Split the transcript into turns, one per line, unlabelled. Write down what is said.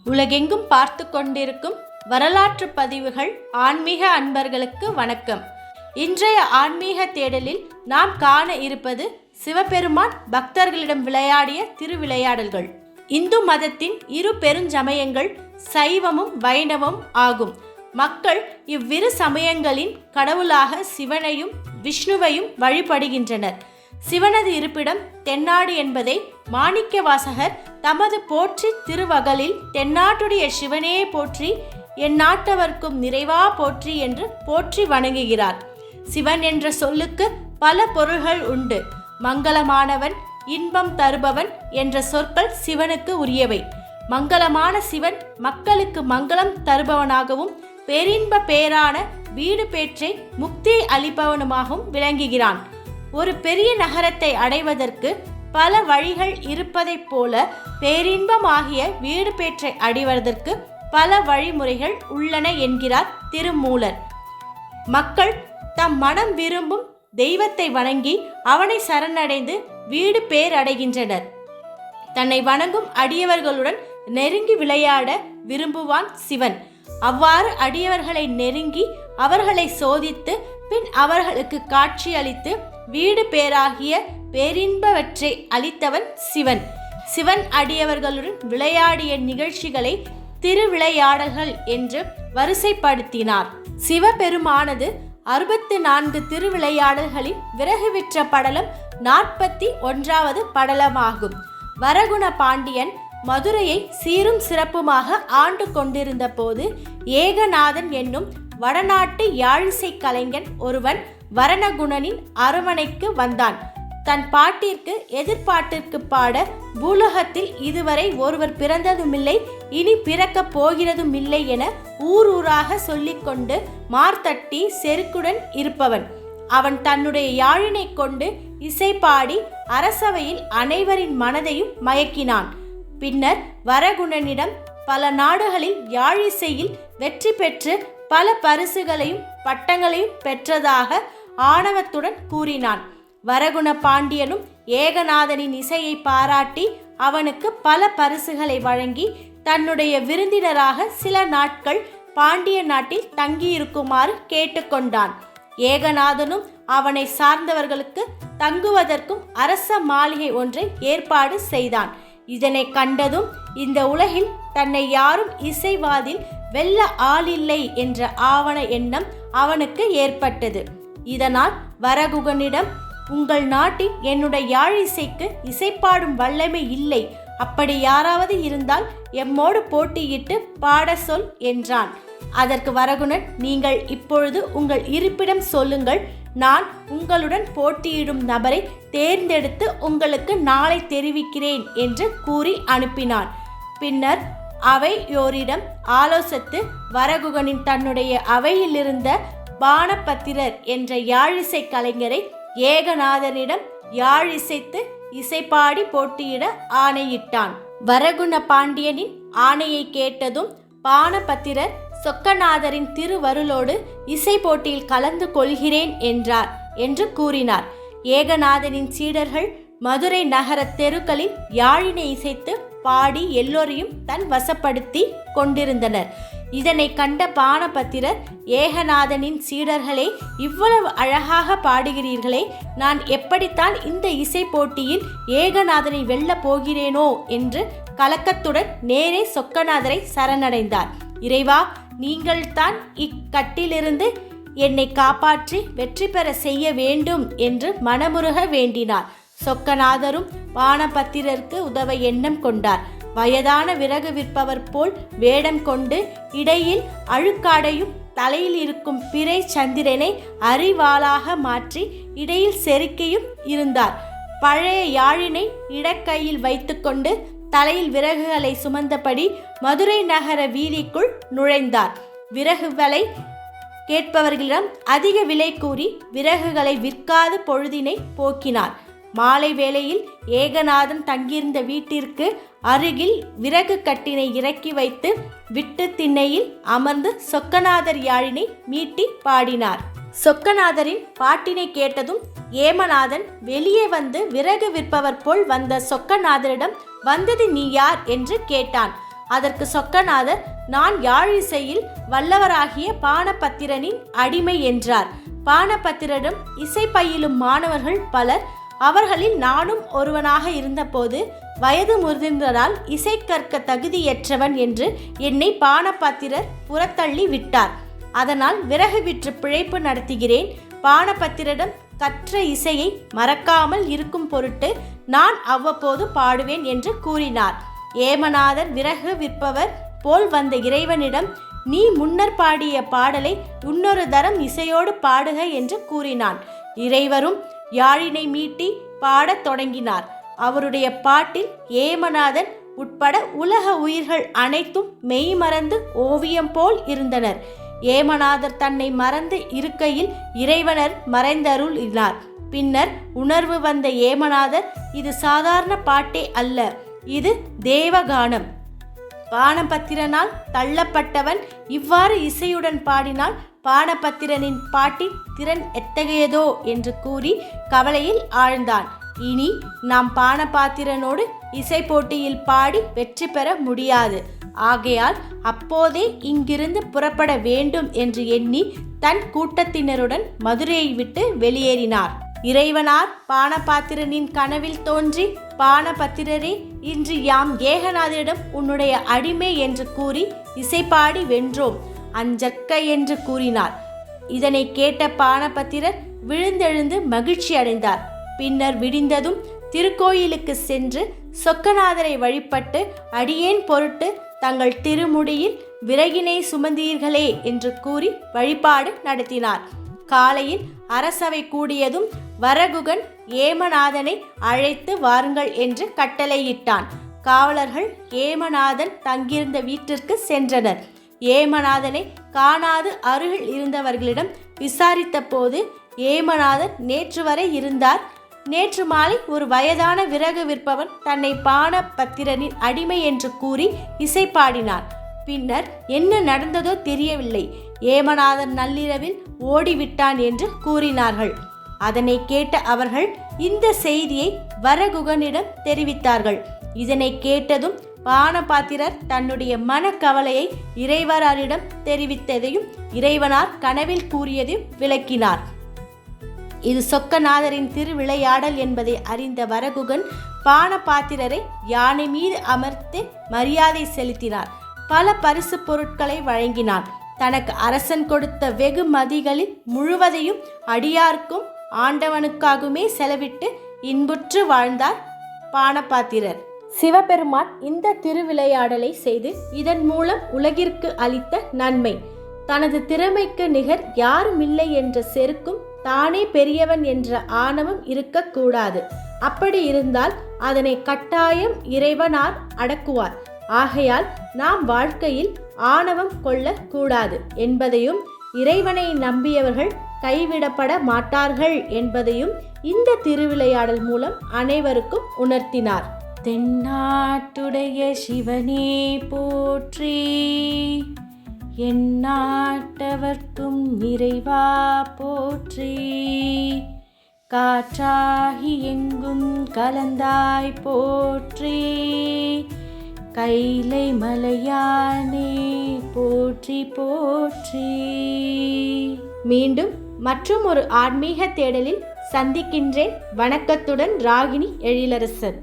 உலகெங்கும் பார்த்து கொண்டிருக்கும் வரலாற்று பதிவுகள் ஆன்மீக அன்பர்களுக்கு வணக்கம். இன்றைய ஆன்மீக தேடலில் நாம் காண இருப்பது சிவபெருமான் பக்தர்களிடம் விளையாடிய திருவிளையாடல்கள். இந்து மதத்தின் இரு பெருஞ்சமயங்கள் சைவமும் வைணவம் ஆகும். மக்கள் இவ்விரு சமயங்களின் கடவுளாக சிவனையும் விஷ்ணுவையும் வழிபடுகின்றனர். சிவனது இருப்பிடம் தென்னாடு என்பதை மாணிக்கவாசகர் தமது போற்றி திருவகலில் தென்னாட்டுடைய சிவனே போற்றி எந்நாட்டவர்க்கும் நிறைவா போற்றி என்று போற்றி வணங்குகிறார். சிவன் என்ற சொல்லுக்கு பல பொருள்கள் உண்டு. மங்களமானவன், இன்பம் தருபவன் என்ற சொற்கள் சிவனுக்கு உரியவை. மங்களமான சிவன் மக்களுக்கு மங்களம் தருபவனாகவும் பேரின்ப பேரான வீடு பேற்றை முக்தி அளிப்பவனுமாகவும் விளங்குகிறான். ஒரு பெரிய நகரத்தை அடைவதற்கு பல வழிகள் இருப்பதைப் போல பேரின்பமாகிய வீடு பேற்றை அடைவதற்கு பல வழிமுறைகள் உள்ளன என்கிறார் திருமூலர். மக்கள் தம் மனம் விரும்பும் தெய்வத்தை வணங்கி அவனை சரணடைந்து வீடு பேரடைகின்றனர். தன்னை வணங்கும் அடியவர்களுடன் நெருங்கி விளையாட விரும்புவான் சிவன். அவ்வாறு அடியவர்களை நெருங்கி அவர்களை சோதித்து பின் அவர்களுக்கு காட்சி அளித்து வீடு பேராகிய பேரின்பவற்றை அளித்தவன் சிவன். சிவன் அடியவர்களுடன் விளையாடிய நிகழ்ச்சிகளை திருவிளையாடல்கள் என்று வரிசைப்படுத்தினார். சிவபெருமானது 64 திருவிளையாடல்களின் விறகு விற்ற படலம் 41வது படலமாகும். வரகுண பாண்டியன் மதுரையை சீரும் சிறப்புமாக ஆண்டு கொண்டிருந்த போது ஏகநாதன் என்னும் வடநாட்டு யாழிசை கலைஞன் ஒருவன் வரணகுணனின் அரவணைக்கு வந்தான். தன் பாட்டிற்கு எதிர்பாட்டிற்கு பாட பூலோகத்தில் இதுவரை ஒருவர் பிறந்ததுமில்லை, இனி பிறக்கப் போகிறதுமில்லை என ஊராக சொல்லிக்கொண்டு மார்த்தட்டி செருக்குடன் இருப்பவன். அவன் தன்னுடைய யாழினை கொண்டு இசை பாடி அரசவையில் அனைவரின் மனதையும் மயக்கினான். பின்னர் வரகுணனிடம் பல நாடுகளில் யாழிசையில் வெற்றி பெற்று பல பரிசுகளையும் பட்டங்களையும் பெற்றதாக ஆணவத்துடன் கூறினான். வரகுண பாண்டியனும் ஏகநாதனின் இசையை பாராட்டி அவனுக்கு பல பரிசுகளை வழங்கி தன்னுடைய விருந்தினராக சில நாட்கள் பாண்டிய நாட்டில் தங்கியிருக்குமாறு கேட்டுக்கொண்டான். ஏகநாதனும் அவனை சார்ந்தவர்களுக்கு தங்குவதற்கும் அரச மாளிகை ஒன்றை ஏற்பாடு செய்தான். இதனை கண்டதும் இந்த உலகில் தன்னை யாரும் இசைவாதில் வெல்ல ஆளில்லை என்ற ஆவண எண்ணம் அவனுக்கு ஏற்பட்டது. இதனால் வரகுகனிடம், உங்கள் நாட்டில் என்னுடைய யாழ் இசைக்கு இசைப்பாடும் வல்லமை இல்லை, அப்படி யாராவது இருந்தால் எம்மோடு போட்டியிட்டு பாட சொல் என்றான். அதற்கு வரகுணன், நீங்கள் இப்பொழுது உங்கள் இருப்பிடம் சொல்லுங்கள், நான் உங்களுடன் போட்டியிடும் நபரை தேர்ந்தெடுத்து உங்களுக்கு நாளை தெரிவிக்கிறேன் என்று கூறி அனுப்பினான். பின்னர் அவையோரிடம் ஆலோசித்து வரகுகனின் தன்னுடைய அவையிலிருந்த பானபத்திரர் என்ற யாழிசை கலைஞரை ஏகநாதனிடம் யாழிசைத்து இசைப்பாடி போட்டியிட ஆணையிட்டான். வரகுண பாண்டியனின் ஆணையை கேட்டதும் பானபத்திரர் சொக்கநாதரின் திருவருளோடு இசை போட்டியில் கலந்து கொள்கிறேன் என்றார் என்று கூறினார். ஏகநாதனின் சீடர்கள் மதுரை நகர தெருக்களில் யாழினை இசைத்து பாடி எல்லோரையும் தன் வசப்படுத்தி கொண்டிருந்தனர். இதனை கண்ட பானபத்திரர், ஏகநாதனின் சீடர்களே, இவ்வளவு அழகாக பாடுகிறீர்களே, நான் எப்படித்தான் இந்த இசை போட்டியில் ஏகநாதனை வெல்ல போகிறேனோ என்று கலக்கத்துடன் நேரே சொக்கநாதரை சரணடைந்தார். இறைவா, நீங்கள்தான் இக்கட்டிலிருந்து என்னை காப்பாற்றி வெற்றி பெற செய்ய வேண்டும் என்று மனமுருக வேண்டினார். சொக்கநாதரும் பானபத்திரருக்கு உதவ எண்ணம் கொண்டார். வயதான விறகு விற்பவர் போல் வேடம் கொண்டு இடையில் அழுக்காடையும் தலையில் இருக்கும் பிறை சந்திரனை அரிவாளாக மாற்றி இடையில் செருக்கியும் இருந்தார். பழைய யாழினை இடக்கையில் வைத்துக்கொண்டு தலையில் விறகுகளை சுமந்தபடி மதுரை நகர வீதிக்குள் நுழைந்தார். விறகுகளை கேட்பவர்களிடம் அதிக விலை கூறி விறகுகளை விற்காது பொழுதினை போக்கினார். மாலை வேளையில் ஏகநாதன் தங்கியிருந்த வீட்டிற்கு அருகில் விறகு கட்டினை இறக்கி வைத்து விட்டு திண்ணையில் அமர்ந்து சொக்கநாதர் யாழினை மீட்டி பாடினார். சொக்கநாதரின் பாட்டினை கேட்டதும் ஏமநாதன் வெளியே வந்து விறகு விற்பவர் போல் வந்த சொக்கநாதரிடம், வந்தது நீ யார் என்று கேட்டான். அதற்கு சொக்கநாதர், நான் யாழிசையில் வல்லவராகிய பானபத்திரனின் அடிமை என்றார். பானபத்திரரிடம் இசை பயிலும் மாணவர்கள் பலர். அவர்களில் நானும் ஒருவனாக இருந்தபோது வயது முதிர்ந்ததால் இசை கற்க தகுதியற்றவன் என்று என்னை பானபத்திரர் புறத்தள்ளி விட்டார். அதனால் விறகு விற்று பிழைப்பு நடத்துகிறேன். பானபத்திரரிடம் கற்ற இசையை மறக்காமல் இருக்கும் பொருட்டு நான் அவ்வப்போது பாடுவேன் என்று கூறினார். ஏமநாதர் விறகு விற்பவர் போல் வந்த இறைவனிடம், நீ முன்னர் பாடிய பாடலை இன்னொரு தரம் இசையோடு பாடுக என்று கூறினான். இறைவரும் யாழினை மீட்டி பாடத் தொடங்கினார். அவருடைய பாட்டில் ஏமநாதன் உட்பட உலக உயிர்கள் அனைத்தும் மெய்மறந்து ஓவியம் போல் இருந்தனர். ஏமநாதர் தன்னை மறந்து இருக்கையில் இறைவனர் மறைந்தருளினார். பின்னர் உணர்வு வந்த ஏமநாதர், இது சாதாரண பாட்டே அல்ல, இது தேவகானம். பானபத்திரனால் தள்ளப்பட்டவன் இவ்வாறு இசையுடன் பாடினால் பானபத்திரனின் பாட்டின் திறன் எத்தகையதோ என்று கூறி கவலையில் ஆழ்ந்தான். இனி நாம் பானபாத்திரனோடு இசை போட்டியில் பாடி வெற்றி பெற முடியாது. ஆகையால் அப்போதே இங்கிருந்து புறப்பட வேண்டும் என்று எண்ணி தன் கூட்டத்தினருடன் மதுரையை விட்டு வெளியேறினார். இறைவனார் பானபாத்திரனின் கனவில் தோன்றி, பானபத்திரரே, இன்று யாம் ஏகநாதரிடம் உன்னுடைய அடிமை என்று கூறி இசைப்பாடி வென்றோம், அஞ்சற்க என்று கூறினார். இதனை கேட்ட பானபத்திரர் விழுந்தெழுந்து மகிழ்ச்சி அடைந்தார். பின்னர் விடிந்ததும் திருக்கோயிலுக்கு சென்று சொக்கநாதரை வழிபட்டு, அடியேன் பொருட்டு தங்கள் திருமுடியில் விறகினை சுமந்தீர்களே என்று கூறி வழிபாடு நடத்தினார். காலையில் அரசவை கூடியதும் வரகுகன் ஏமநாதனை அழைத்து வாருங்கள் என்று கட்டளையிட்டான். காவலர்கள் ஏமநாதன் தங்கியிருந்த வீட்டிற்கு சென்றனர். ஏமநாதனை காணாது அருகில் இருந்தவர்களிடம் விசாரித்த போது, ஏமநாதன் நேற்று வரை இருந்தார். நேற்று மாலை ஒரு வயதான விறகு விற்பவன் தன்னை பானபத்திரனின் அடிமை என்று கூறி இசை பாடினார். பின்னர் என்ன நடந்ததோ தெரியவில்லை. ஏமநாதன் நள்ளிரவில் ஓடிவிட்டான் என்று கூறினார்கள். அதனை கேட்ட அவர்கள் இந்த செய்தியை வரகுகனிடம் தெரிவித்தார்கள். இதனை கேட்டதும் பானபாத்திரர் தன்னுடைய மனக்கவலையை இறைவனாரிடம் தெரிவித்ததையும் இறைவனார் கனவில் கூறியதையும் விளக்கினார். இது சொக்கநாதரின் திருவிளையாடல் என்பதை அறிந்த வரகுகன் பானபாத்திரரை யானை மீது அமர்த்தி மரியாதை செலுத்தினார். பல பரிசு பொருட்களை வழங்கினான். தனக்கு அரசன் கொடுத்த வெகுமதிகளில் முழுவதையும் அடியார்க்கும் ஆண்டவனுக்காகவுமே செலவிட்டு இன்புற்று வாழ்ந்தார் பானபாத்திரர். சிவபெருமான் இந்த திருவிளையாடலை செய்து இதன் மூலம் உலகிற்கு அளித்த நன்மை, தனது திறமைக்கு நிகர் யாருமில்லை என்ற செருக்கும், தானே பெரியவன் என்ற ஆணவம் இருக்கக்கூடாது. அப்படி இருந்தால் அதனை கட்டாயம் இறைவனார் அடக்குவார். ஆகையால் நாம் வாழ்க்கையில் ஆணவம் கொள்ளக்கூடாது என்பதையும், இறைவனை நம்பியவர்கள் கைவிடப்பட மாட்டார்கள் என்பதையும் இந்த திருவிளையாடல் மூலம் அனைவருக்கும் உணர்த்தினார். தென்னாட்டுடைய சிவனே போற்றி, எந்நாட்டவர்க்கும் இறைவா போற்றி, காற்றாகி எங்கும் கலந்தாய் போற்றி, கைலை மலையானே போற்றி போற்றி. மீண்டும் மற்றும் ஒரு ஆன்மீக தேடலில் சந்திக்கின்றேன். வணக்கத்துடன் ராகினி எழிலரசன்.